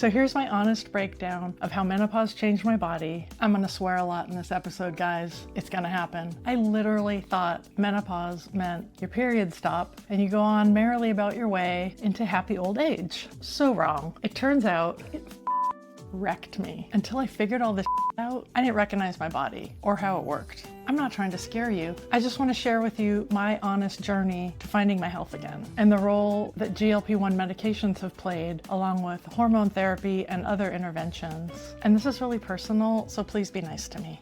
So here's my honest breakdown of how menopause changed my body. I'm gonna swear a lot in this episode, guys. It's gonna happen. I literally thought menopause meant your periods stop and you go on merrily about your way into happy old age. So wrong. It turns out it wrecked me. Until I figured all this out, I didn't recognize my body or how it worked. I'm not trying to scare you. I just want to share with you my honest journey to finding my health again and the role that GLP-1 medications have played along with hormone therapy and other interventions. And this is really personal, so please be nice to me.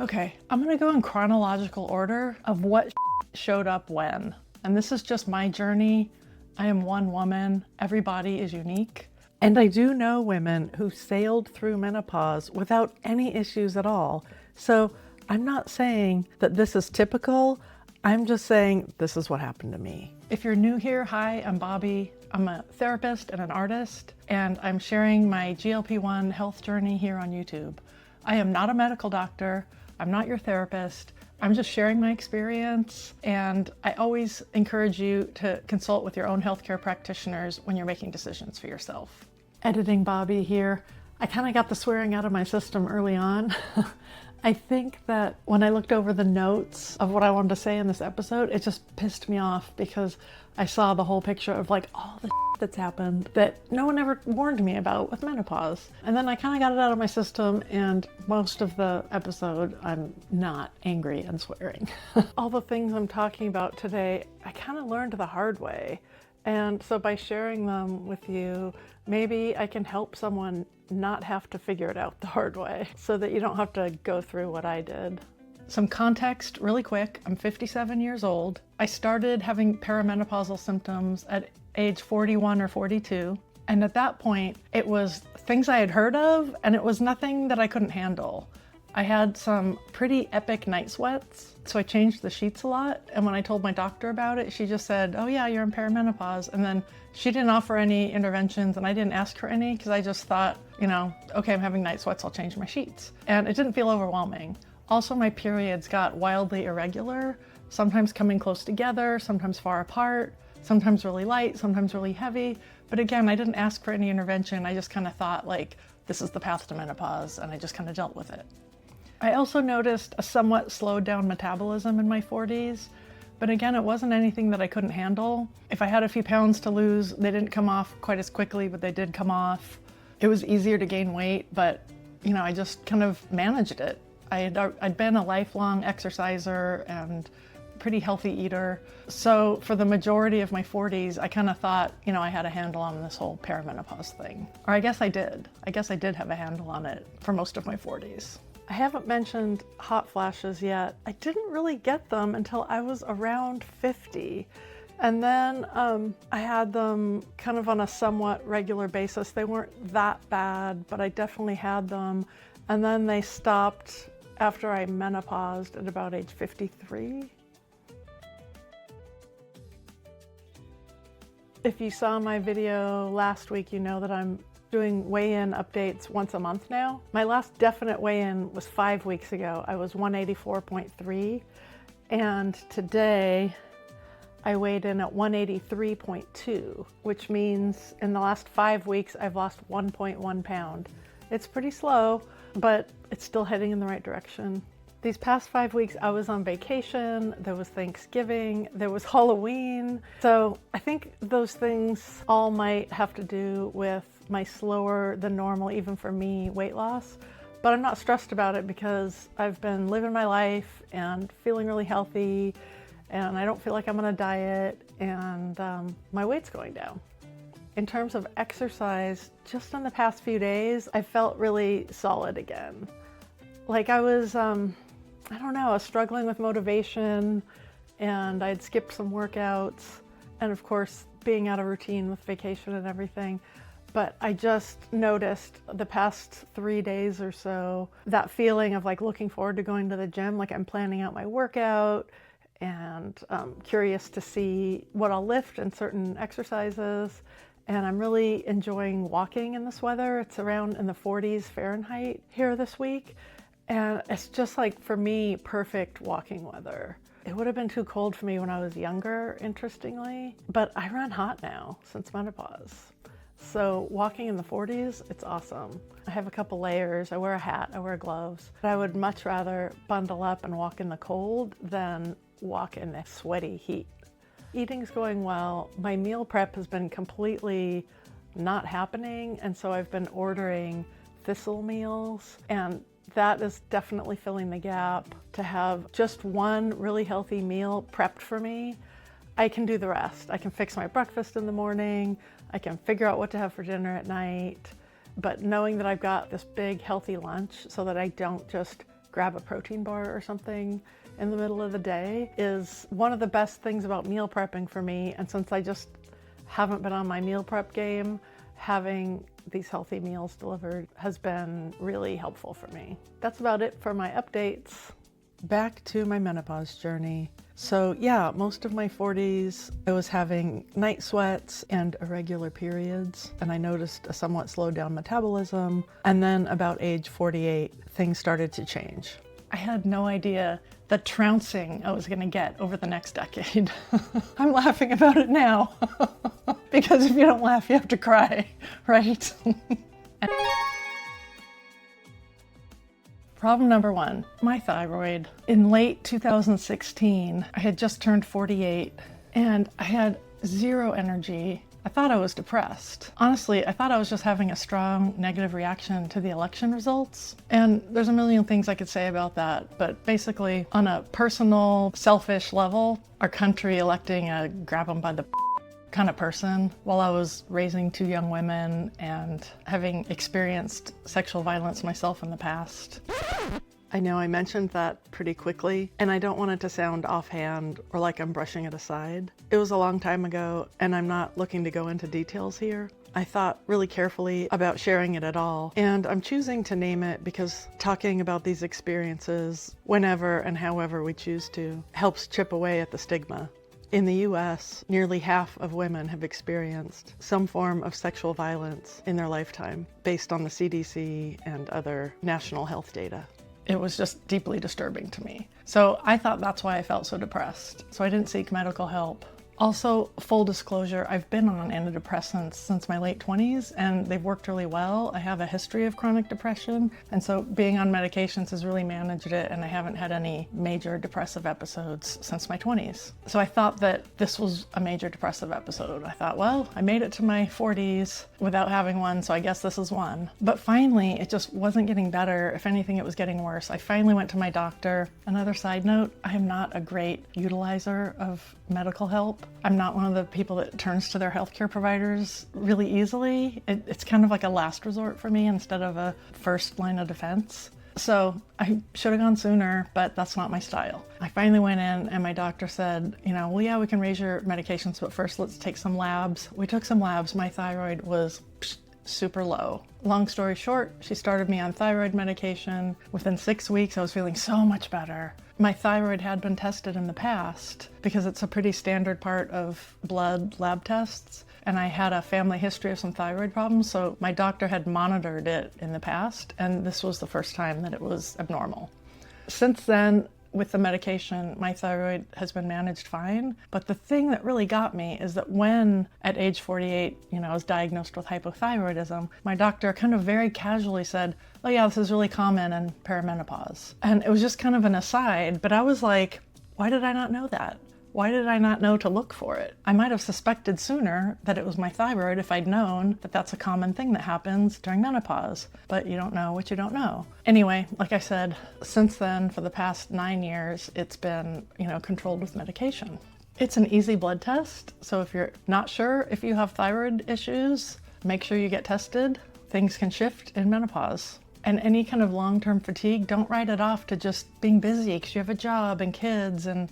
Okay, I'm gonna go in chronological order of what showed up when. And this is just my journey. I am one woman, every body is unique. And I do know women who sailed through menopause without any issues at all. So I'm not saying that this is typical, I'm just saying this is what happened to me. If you're new here, hi, I'm Bobby. I'm a therapist and an artist, and I'm sharing my GLP-1 health journey here on YouTube. I am not a medical doctor, I'm not your therapist, I'm just sharing my experience, and I always encourage you to consult with your own healthcare practitioners when you're making decisions for yourself. Editing Bobby here. I kind of got the swearing out of my system early on. I think that when I looked over the notes of what I wanted to say in this episode, it just pissed me off because I saw the whole picture of like all the that's happened that no one ever warned me about with menopause. And then I kind of got it out of my system, and most of the episode I'm not angry and swearing. All the things I'm talking about today, I kind of learned the hard way. And so by sharing them with you, maybe I can help someone not have to figure it out the hard way so that you don't have to go through what I did. Some context really quick. I'm 57 years old. I started having perimenopausal symptoms at age 41 or 42. And at that point, it was things I had heard of, and it was nothing that I couldn't handle. I had some pretty epic night sweats, so I changed the sheets a lot. And when I told my doctor about it, she just said, oh yeah, you're in perimenopause. And then she didn't offer any interventions, and I didn't ask for any because I just thought, you know, okay, I'm having night sweats, I'll change my sheets. And it didn't feel overwhelming. Also, my periods got wildly irregular, sometimes coming close together, sometimes far apart, sometimes really light, sometimes really heavy. But again, I didn't ask for any intervention. I just kind of thought like, this is the path to menopause, and I just kind of dealt with it. I also noticed a somewhat slowed down metabolism in my 40s, but again, it wasn't anything that I couldn't handle. If I had a few pounds to lose, they didn't come off quite as quickly, but they did come off. It was easier to gain weight, but you know, I just kind of managed it. I'd been a lifelong exerciser and pretty healthy eater. So for the majority of my 40s, I kind of thought, you know, I had a handle on this whole perimenopause thing. Or I guess I did. I guess I did have a handle on it for most of my 40s. I haven't mentioned hot flashes yet. I didn't really get them until I was around 50. And then I had them kind of on a somewhat regular basis. They weren't that bad, but I definitely had them. And then they stopped after I menopaused at about age 53. If you saw my video last week, you know that I'm doing weigh-in updates once a month now. My last definite weigh-in was 5 weeks ago. I was 184.3, and today I weighed in at 183.2, which means in the last 5 weeks I've lost 1.1 pound. It's pretty slow, but it's still heading in the right direction. These past 5 weeks I was on vacation, there was Thanksgiving, there was Halloween. So I think those things all might have to do with my slower than normal, even for me, weight loss. But I'm not stressed about it because I've been living my life and feeling really healthy, and I don't feel like I'm on a diet, and my weight's going down. In terms of exercise, just in the past few days, I felt really solid again. Like I was, I don't know, struggling with motivation, and I'd skipped some workouts, and of course, being out of routine with vacation and everything. But I just noticed the past 3 days or so, that feeling of like looking forward to going to the gym, like I'm planning out my workout and curious to see what I'll lift in certain exercises. And I'm really enjoying walking in this weather. It's around in the 40s Fahrenheit here this week. And it's just like, for me, perfect walking weather. It would have been too cold for me when I was younger, interestingly, but I run hot now since menopause. So walking in the 40s, it's awesome. I have a couple layers, I wear a hat, I wear gloves. But I would much rather bundle up and walk in the cold than walk in the sweaty heat. Eating's going well. My meal prep has been completely not happening, and so I've been ordering Thistle meals, and that is definitely filling the gap. To have just one really healthy meal prepped for me, I can do the rest. I can fix my breakfast in the morning, I can figure out what to have for dinner at night, but knowing that I've got this big healthy lunch so that I don't just grab a protein bar or something in the middle of the day is one of the best things about meal prepping for me. And since I just haven't been on my meal prep game, having these healthy meals delivered has been really helpful for me. That's about it for my updates. Back to my menopause journey. So yeah, most of my 40s, I was having night sweats and irregular periods, and I noticed a somewhat slowed down metabolism. And then about age 48, things started to change. I had no idea the trouncing I was gonna get over the next decade. I'm laughing about it now, because if you don't laugh, you have to cry, right? Problem number one, my thyroid. In late 2016, I had just turned 48 and I had zero energy. I thought I was depressed. Honestly, I thought I was just having a strong negative reaction to the election results. And there's a million things I could say about that, but basically on a personal, selfish level, our country electing a grab 'em by the kind of person while I was raising two young women and having experienced sexual violence myself in the past. I know I mentioned that pretty quickly, and I don't want it to sound offhand or like I'm brushing it aside. It was a long time ago, and I'm not looking to go into details here. I thought really carefully about sharing it at all, and I'm choosing to name it because talking about these experiences whenever and however we choose to helps chip away at the stigma. In the US, nearly half of women have experienced some form of sexual violence in their lifetime, based on the CDC and other national health data. It was just deeply disturbing to me. So I thought that's why I felt so depressed. So I didn't seek medical help. Also, full disclosure, I've been on antidepressants since my late 20s and they've worked really well. I have a history of chronic depression, and so being on medications has really managed it, and I haven't had any major depressive episodes since my 20s. So I thought that this was a major depressive episode. I thought, well, I made it to my 40s without having one, so I guess this is one. But finally, it just wasn't getting better. If anything, it was getting worse. I finally went to my doctor. Another side note, I am not a great utilizer of medical help. I'm not one of the people that turns to their healthcare providers really easily. It's kind of like a last resort for me instead of a first line of defense. So I should have gone sooner, but that's not my style. I finally went in and my doctor said, well, yeah, we can raise your medications, but first let's take some labs. We took some labs. My thyroid was super low. Long story short, she started me on thyroid medication. Within 6 weeks, I was feeling so much better. My thyroid had been tested in the past because it's a pretty standard part of blood lab tests. And I had a family history of some thyroid problems, so my doctor had monitored it in the past, and this was the first time that it was abnormal. Since then, with the medication, my thyroid has been managed fine. But the thing that really got me is that when at age 48, I was diagnosed with hypothyroidism, my doctor kind of very casually said, oh yeah, this is really common in perimenopause. And it was just kind of an aside, but I was like, why did I not know that? Why did I not know to look for it? I might have suspected sooner that it was my thyroid if I'd known that that's a common thing that happens during menopause, but you don't know what you don't know. Anyway, like I said, since then, for the past 9 years, it's been, controlled with medication. It's an easy blood test, so if you're not sure if you have thyroid issues, make sure you get tested. Things can shift in menopause. And any kind of long-term fatigue, don't write it off to just being busy because you have a job and kids, and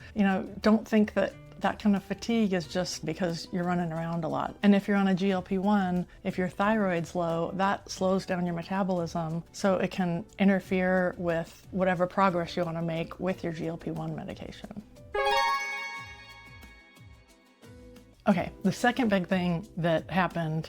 don't think that that kind of fatigue is just because you're running around a lot. And if you're on a GLP-1, if your thyroid's low, that slows down your metabolism, so it can interfere with whatever progress you want to make with your GLP-1 medication. Okay, the second big thing that happened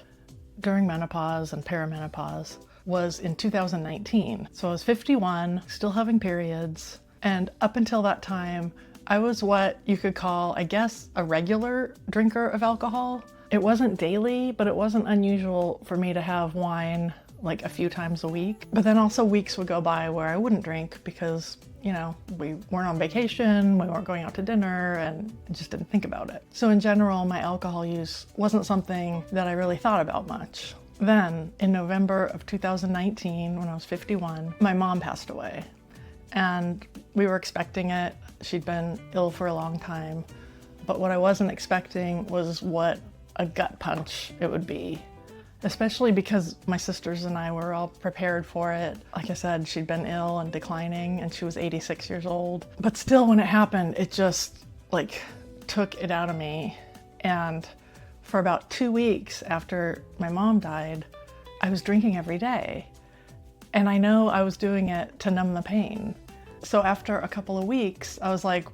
during menopause and perimenopause was in 2019. So I was 51, still having periods, and up until that time, I was what you could call, I guess, a regular drinker of alcohol. It wasn't daily, but it wasn't unusual for me to have wine like a few times a week. But then also weeks would go by where I wouldn't drink because, you know, we weren't on vacation, we weren't going out to dinner, and I just didn't think about it. So in general, my alcohol use wasn't something that I really thought about much. Then in November of 2019, when I was 51, my mom passed away. And we were expecting it. She'd been ill for a long time. But what I wasn't expecting was what a gut punch it would be, especially because my sisters and I were all prepared for it. Like I said, she'd been ill and declining, and she was 86 years old. But still, when it happened, it just like took it out of me. And for about 2 weeks after my mom died, I was drinking every day. And I know I was doing it to numb the pain. So after a couple of weeks, I was like,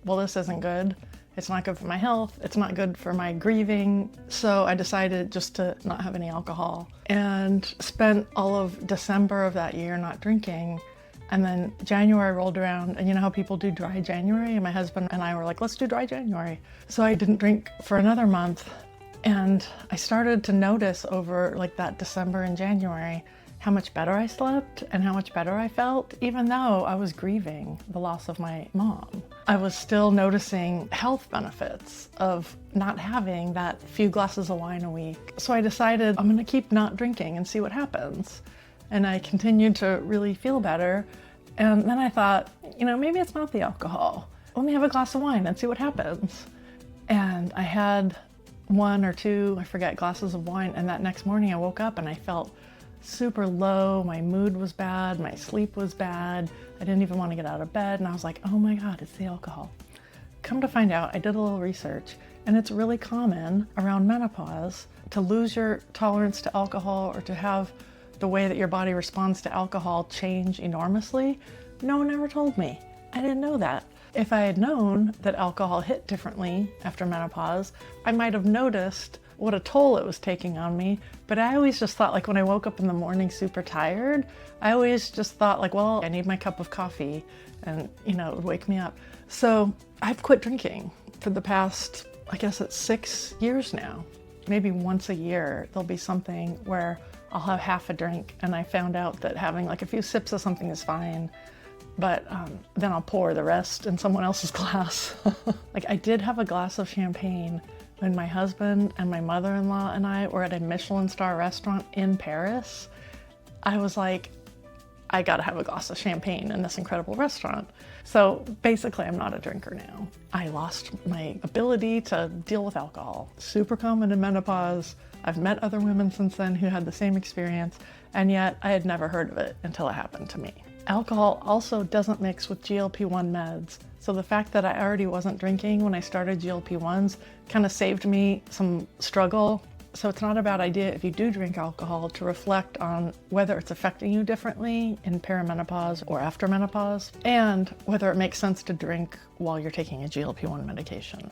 well, this isn't good. It's not good for my health. It's not good for my grieving. So I decided just to not have any alcohol and spent all of December of that year not drinking. And then January rolled around, and you know how people do dry January? And my husband and I were like, let's do dry January. So I didn't drink for another month. And I started to notice over like that December and January how much better I slept and how much better I felt, even though I was grieving the loss of my mom. I was still noticing health benefits of not having that few glasses of wine a week. So I decided I'm gonna keep not drinking and see what happens. And I continued to really feel better. And then I thought, you know, maybe it's not the alcohol. Let me have a glass of wine and see what happens. And I had 1 or 2, I forget, glasses of wine. And that next morning I woke up and I felt super low. My mood was bad. My sleep was bad. I didn't even want to get out of bed. And I was like, oh my God, it's the alcohol. Come to find out, I did a little research, and it's really common around menopause to lose your tolerance to alcohol or to have the way that your body responds to alcohol change enormously. No one ever told me. I didn't know that. If I had known that alcohol hit differently after menopause, I might have noticed what a toll it was taking on me. But I always just thought, like, when I woke up in the morning super tired, I always just thought like, well, I need my cup of coffee and, you know, it would wake me up. So I've quit drinking for the past, I guess it's 6 years now. Maybe once a year, there'll be something where I'll have half a drink, and I found out that having like a few sips of something is fine. But then I'll pour the rest in someone else's glass. Like, I did have a glass of champagne when my husband and my mother-in-law and I were at a Michelin star restaurant in Paris. I was like, I gotta have a glass of champagne in this incredible restaurant. So basically, I'm not a drinker now. I lost my ability to deal with alcohol. Super common in menopause. I've met other women since then who had the same experience, and yet I had never heard of it until it happened to me. Alcohol also doesn't mix with GLP-1 meds. So the fact that I already wasn't drinking when I started GLP-1s kind of saved me some struggle. So it's not a bad idea if you do drink alcohol to reflect on whether it's affecting you differently in perimenopause or after menopause, and whether it makes sense to drink while you're taking a GLP-1 medication.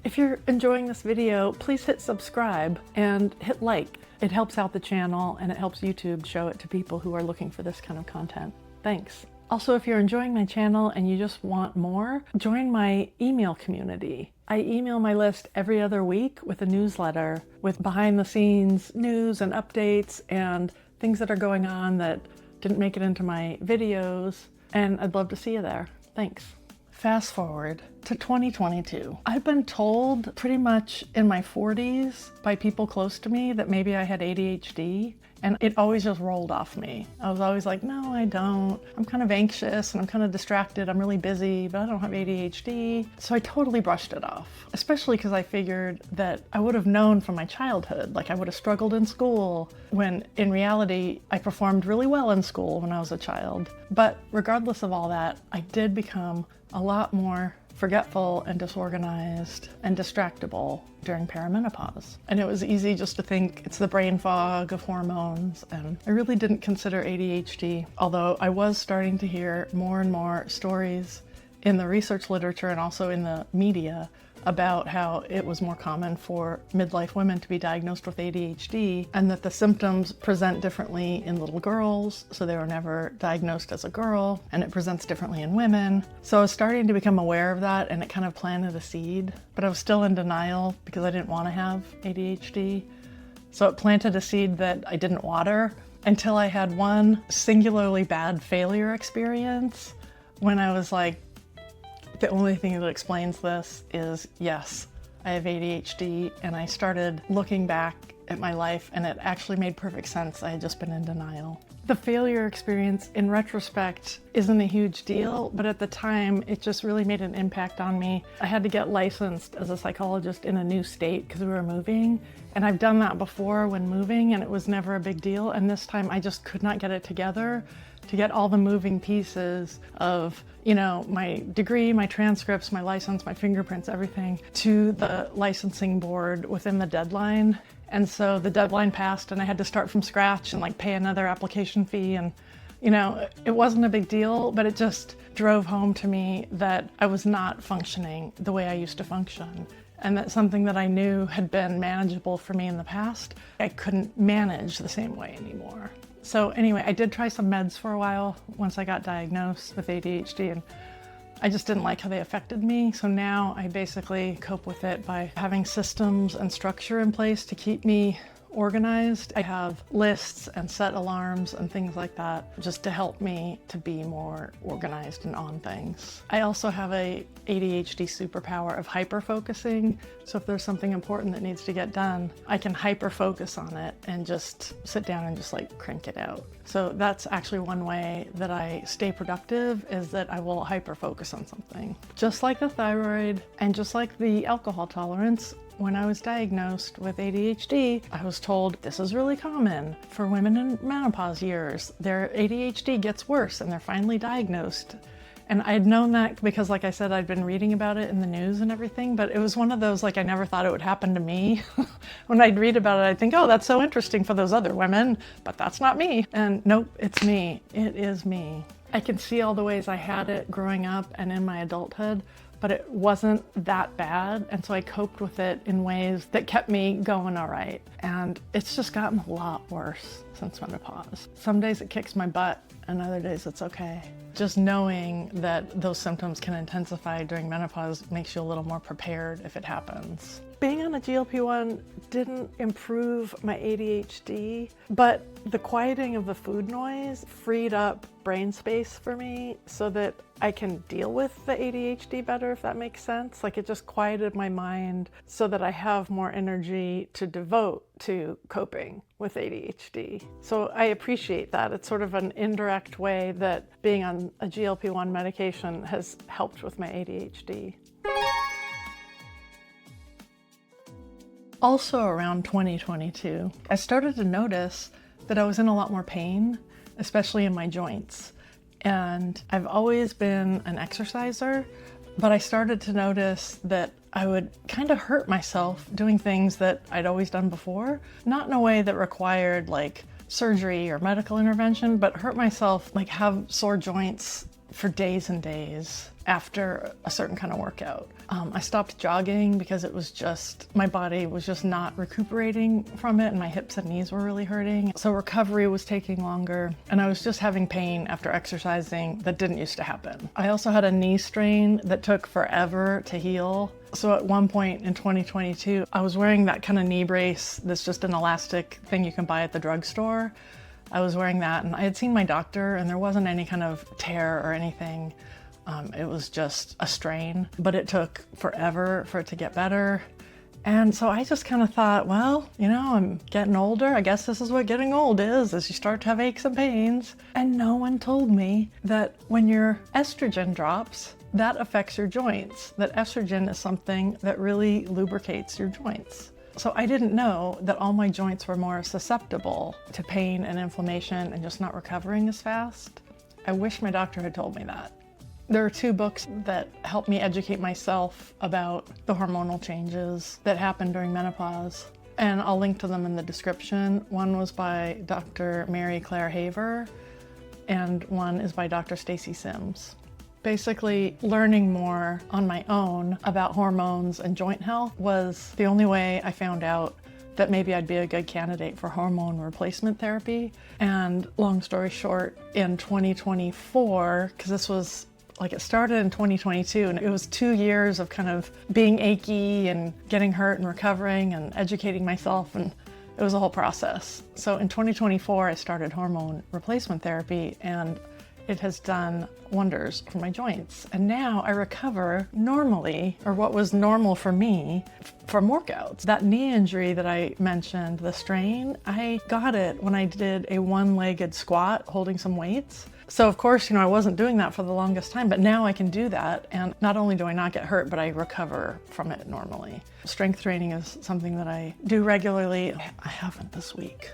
If you're enjoying this video, please hit subscribe and hit like. It helps out the channel, and it helps YouTube show it to people who are looking for this kind of content. Thanks. Also, if you're enjoying my channel and you just want more, join my email community. I email my list every other week with a newsletter with behind the scenes news and updates and things that are going on that didn't make it into my videos, and I'd love to see you there. Thanks. Fast forward to 2022. I've been told pretty much in my 40s by people close to me that maybe I had ADHD, and it always just rolled off me. I was always like, no, I don't. I'm kind of anxious and I'm kind of distracted. I'm really busy, but I don't have ADHD. So I totally brushed it off, especially because I figured that I would have known from my childhood, like I would have struggled in school, when in reality, I performed really well in school when I was a child. But regardless of all that, I did become a lot more forgetful and disorganized and distractible during perimenopause. And it was easy just to think it's the brain fog of hormones, and I really didn't consider ADHD, although I was starting to hear more and more stories in the research literature and also in the media about how it was more common for midlife women to be diagnosed with ADHD, and that the symptoms present differently in little girls, so they were never diagnosed as a girl, and it presents differently in women. So I was starting to become aware of that, and it kind of planted a seed, but I was still in denial because I didn't want to have ADHD. So it planted a seed that I didn't water until I had one singularly bad failure experience when I was like, the only thing that explains this is, yes, I have ADHD, and I started looking back at my life and it actually made perfect sense. I had just been in denial. The failure experience, in retrospect, isn't a huge deal, but at the time, it just really made an impact on me. I had to get licensed as a psychologist in a new state because we were moving, and I've done that before when moving, and it was never a big deal, and this time I just could not get it together to get all the moving pieces of, you know, my degree, my transcripts, my license, my fingerprints, everything to the licensing board within the deadline. And so the deadline passed and I had to start from scratch and like pay another application fee. And, you know, it wasn't a big deal, but it just drove home to me that I was not functioning the way I used to function. And that something that I knew had been manageable for me in the past, I couldn't manage the same way anymore. So anyway, I did try some meds for a while once I got diagnosed with ADHD, and I just didn't like how they affected me. So now I basically cope with it by having systems and structure in place to keep me organized. I have lists and set alarms and things like that just to help me to be more organized and on things. I also have a ADHD superpower of hyper-focusing. So if there's something important that needs to get done, I can hyper-focus on it and just sit down and just like crank it out. So that's actually one way that I stay productive, is that I will hyper-focus on something. Just like the thyroid and just like the alcohol tolerance, when I was diagnosed with ADHD, I was told this is really common for women in menopause years. Their ADHD gets worse and they're finally diagnosed. And I'd known that because, like I said, I'd been reading about it in the news and everything, but it was one of those, like, I never thought it would happen to me. When I'd read about it, I'd think, oh, that's so interesting for those other women, but that's not me. And nope, it's me. It is me. I can see all the ways I had it growing up and in my adulthood, but it wasn't that bad. And so I coped with it in ways that kept me going all right. And it's just gotten a lot worse since menopause. Some days it kicks my butt and other days it's okay. Just knowing that those symptoms can intensify during menopause makes you a little more prepared if it happens. Being on a GLP-1 didn't improve my ADHD, but the quieting of the food noise freed up brain space for me so that I can deal with the ADHD better, if that makes sense. Like, it just quieted my mind so that I have more energy to devote to coping with ADHD. So I appreciate that. It's sort of an indirect way that being on a GLP-1 medication has helped with my ADHD. Also around 2022, I started to notice that I was in a lot more pain, especially in my joints. And I've always been an exerciser, but I started to notice that I would kind of hurt myself doing things that I'd always done before, not in a way that required like surgery or medical intervention, but hurt myself, like have sore joints for days and days after a certain kind of workout. I stopped jogging because it was just, my body was just not recuperating from it and my hips and knees were really hurting. So recovery was taking longer and I was just having pain after exercising that didn't used to happen. I also had a knee strain that took forever to heal. So at one point in 2022, I was wearing that kind of knee brace that's just an elastic thing you can buy at the drugstore. I was wearing that and I had seen my doctor and there wasn't any kind of tear or anything. It was just a strain, but it took forever for it to get better. And so I just kind of thought, well, you know, I'm getting older. I guess this is what getting old is you start to have aches and pains. And no one told me that when your estrogen drops, that affects your joints, that estrogen is something that really lubricates your joints. So I didn't know that all my joints were more susceptible to pain and inflammation and just not recovering as fast. I wish my doctor had told me that. There are two books that helped me educate myself about the hormonal changes that happen during menopause, and I'll link to them in the description. One was by Dr. Mary Claire Haver, and one is by Dr. Stacy Sims. Basically, learning more on my own about hormones and joint health was the only way I found out that maybe I'd be a good candidate for hormone replacement therapy. And long story short, in 2024, because this was like it started in 2022, and it was 2 years of kind of being achy and getting hurt and recovering and educating myself, and it was a whole process. So in 2024, I started hormone replacement therapy, and it has done wonders for my joints. And now I recover normally, or what was normal for me, from workouts. That knee injury that I mentioned, the strain, I got it when I did a one-legged squat holding some weights. So of course, I wasn't doing that for the longest time, but now I can do that. And not only do I not get hurt, but I recover from it normally. Strength training is something that I do regularly. I haven't this week.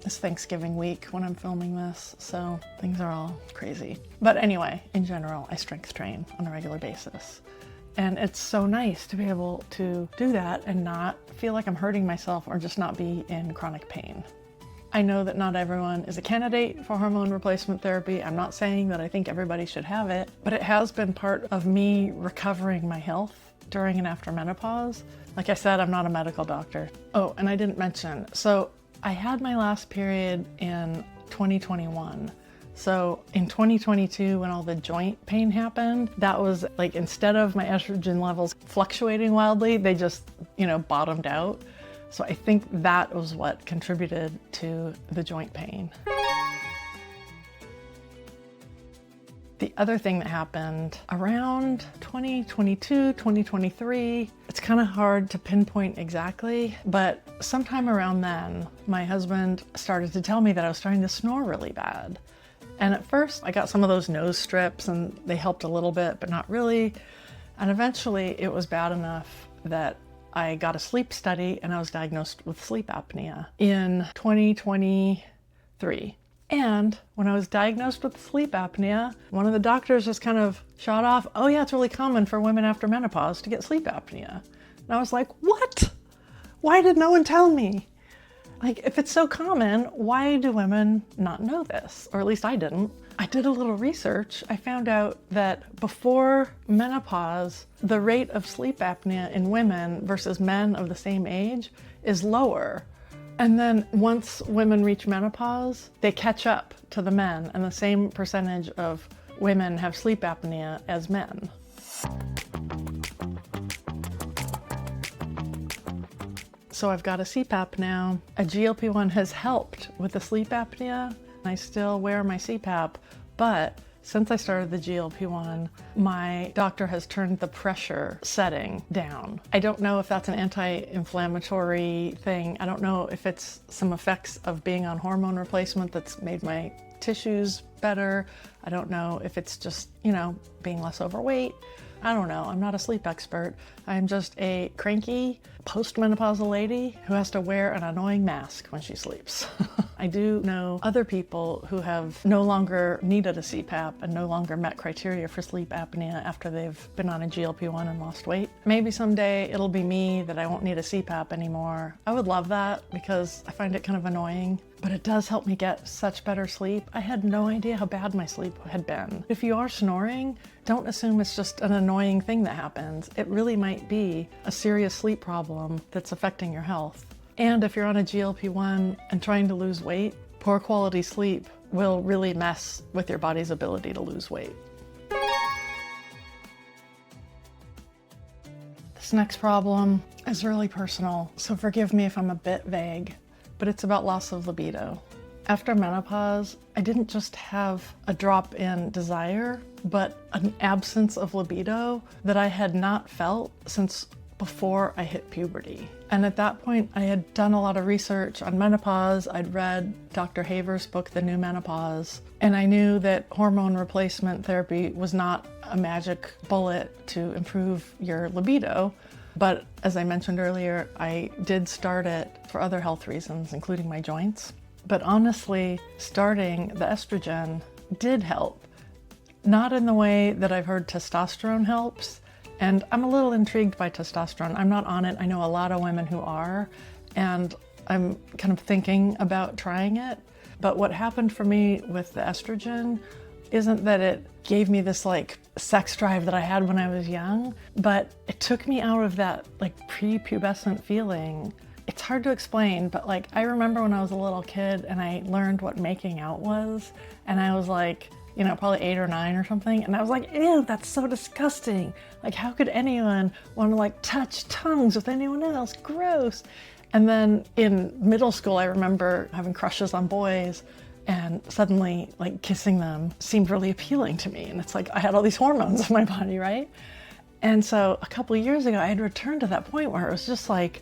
It's Thanksgiving week when I'm filming this, so things are all crazy. But anyway, in general, I strength train on a regular basis. And it's so nice to be able to do that and not feel like I'm hurting myself or just not be in chronic pain. I know that not everyone is a candidate for hormone replacement therapy. I'm not saying that I think everybody should have it, but it has been part of me recovering my health during and after menopause. Like I said, I'm not a medical doctor. Oh, and I didn't mention, so I had my last period in 2021. So in 2022, when all the joint pain happened, that was like, instead of my estrogen levels fluctuating wildly, they just, bottomed out. So I think that was what contributed to the joint pain. The other thing that happened around 2022, 2023, it's kind of hard to pinpoint exactly, but sometime around then, my husband started to tell me that I was starting to snore really bad. And at first, I got some of those nose strips and they helped a little bit, but not really. And eventually, it was bad enough that I got a sleep study and I was diagnosed with sleep apnea in 2023. And when I was diagnosed with sleep apnea, one of the doctors just kind of shot off, "Oh yeah, it's really common for women after menopause to get sleep apnea." And I was like, what? Why did no one tell me? Like, if it's so common, why do women not know this? Or at least I didn't. I did a little research. I found out that before menopause, the rate of sleep apnea in women versus men of the same age is lower. And then once women reach menopause, they catch up to the men, and the same percentage of women have sleep apnea as men. So I've got a CPAP now. A GLP-1 has helped with the sleep apnea. I still wear my CPAP, but since I started the GLP-1, my doctor has turned the pressure setting down. I don't know if that's an anti-inflammatory thing. I don't know if it's some effects of being on hormone replacement that's made my tissues better. I don't know if it's just, being less overweight. I don't know. I'm not a sleep expert. I'm just a cranky postmenopausal lady who has to wear an annoying mask when she sleeps. I do know other people who have no longer needed a CPAP and no longer met criteria for sleep apnea after they've been on a GLP-1 and lost weight. Maybe someday it'll be me that I won't need a CPAP anymore. I would love that because I find it kind of annoying, but it does help me get such better sleep. I had no idea how bad my sleep had been. If you are snoring, don't assume it's just an annoying thing that happens. It really might be a serious sleep problem that's affecting your health. And if you're on a GLP-1 and trying to lose weight, poor quality sleep will really mess with your body's ability to lose weight. This next problem is really personal, so forgive me if I'm a bit vague, but it's about loss of libido. After menopause, I didn't just have a drop in desire, but an absence of libido that I had not felt since before I hit puberty. And at that point, I had done a lot of research on menopause. I'd read Dr. Haver's book, The New Menopause, and I knew that hormone replacement therapy was not a magic bullet to improve your libido. But as I mentioned earlier, I did start it for other health reasons, including my joints. But honestly, starting the estrogen did help. Not in the way that I've heard testosterone helps. And I'm a little intrigued by testosterone. I'm not on it. I know a lot of women who are, and I'm kind of thinking about trying it. But what happened for me with the estrogen isn't that it gave me this like sex drive that I had when I was young, but it took me out of that like prepubescent feeling. It's hard to explain, but like I remember when I was a little kid and I learned what making out was, and I was like, you know, probably 8 or 9 or something, and I was like, ew, that's so disgusting. Like, how could anyone want to like touch tongues with anyone else? Gross. And then in middle school, I remember having crushes on boys, and suddenly like kissing them seemed really appealing to me. And it's like I had all these hormones in my body, right? And so a couple of years ago, I had returned to that point where it was just like,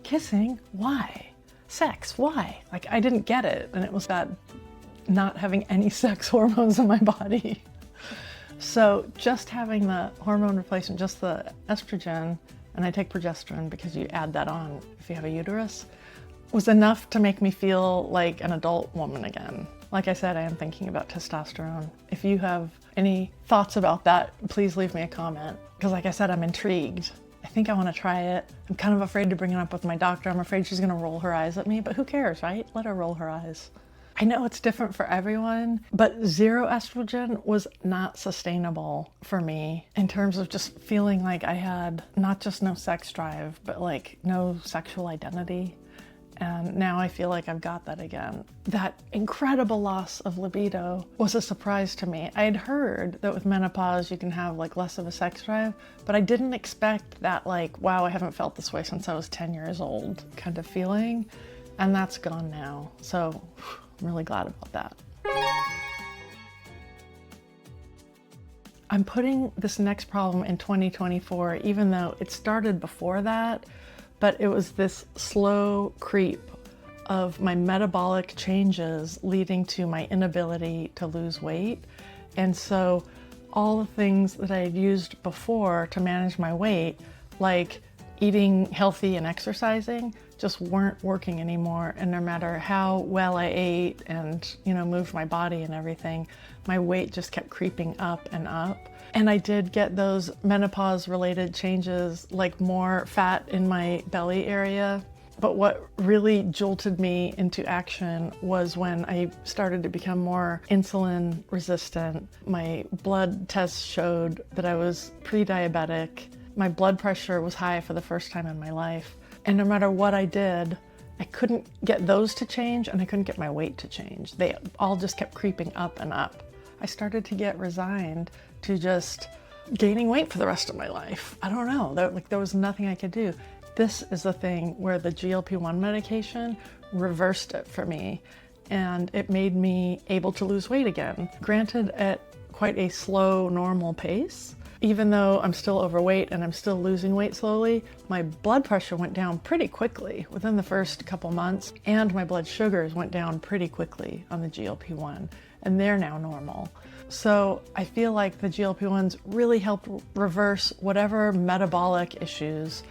kissing, why? Sex, why? Like I didn't get it. And it was that not having any sex hormones in my body. So just having the hormone replacement, just the estrogen, and I take progesterone because you add that on if you have a uterus, was enough to make me feel like an adult woman again. Like I said, I am thinking about testosterone. If you have any thoughts about that, please leave me a comment. Because like I said, I'm intrigued. I think I want to try it. I'm kind of afraid to bring it up with my doctor. I'm afraid she's going to roll her eyes at me, but who cares, right? Let her roll her eyes. I know it's different for everyone, but zero estrogen was not sustainable for me in terms of just feeling like I had not just no sex drive, but like no sexual identity. And now I feel like I've got that again. That incredible loss of libido was a surprise to me. I had heard that with menopause you can have like less of a sex drive, but I didn't expect that like, wow, I haven't felt this way since I was 10 years old kind of feeling. And that's gone now. So I'm really glad about that. I'm putting this next problem in 2024, even though it started before that, but it was this slow creep of my metabolic changes leading to my inability to lose weight. And so all the things that I had used before to manage my weight, like eating healthy and exercising, just weren't working anymore. And no matter how well I ate and, you know, moved my body and everything, my weight just kept creeping up and up. And I did get those menopause related changes, like more fat in my belly area. But what really jolted me into action was when I started to become more insulin resistant. My blood tests showed that I was pre-diabetic. My blood pressure was high for the first time in my life. And no matter what I did, I couldn't get those to change and I couldn't get my weight to change. They all just kept creeping up and up. I started to get resigned to just gaining weight for the rest of my life. I don't know, there was nothing I could do. This is the thing where the GLP-1 medication reversed it for me, and it made me able to lose weight again. Granted, at quite a slow, normal pace. Even though I'm still overweight and I'm still losing weight slowly, my blood pressure went down pretty quickly within the first couple months, and my blood sugars went down pretty quickly on the GLP-1, and they're now normal. So I feel like the GLP-1s really helped reverse whatever metabolic issues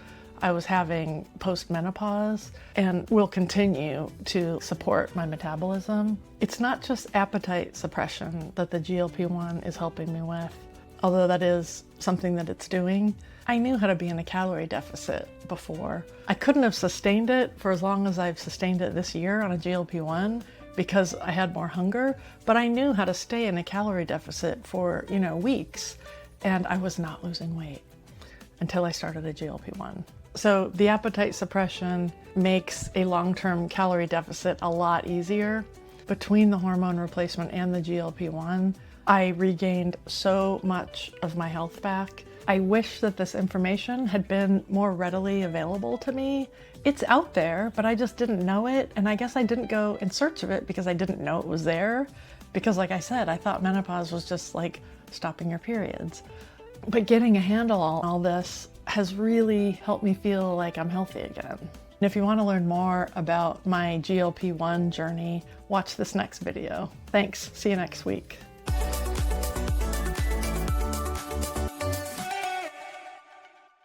I was having post-menopause, and will continue to support my metabolism. It's not just appetite suppression that the GLP-1 is helping me with, although that is something that it's doing. I knew how to be in a calorie deficit before. I couldn't have sustained it for as long as I've sustained it this year on a GLP-1 because I had more hunger, but I knew how to stay in a calorie deficit for, you know, weeks, and I was not losing weight until I started a GLP-1. So the appetite suppression makes a long-term calorie deficit a lot easier. Between the hormone replacement and the GLP-1, I regained so much of my health back. I wish that this information had been more readily available to me. It's out there, but I just didn't know it. And I guess I didn't go in search of it because I didn't know it was there. Because like I said, I thought menopause was just like stopping your periods. But getting a handle on all this has really helped me feel like I'm healthy again. And if you want to learn more about my GLP-1 journey, watch this next video. Thanks. See you next week.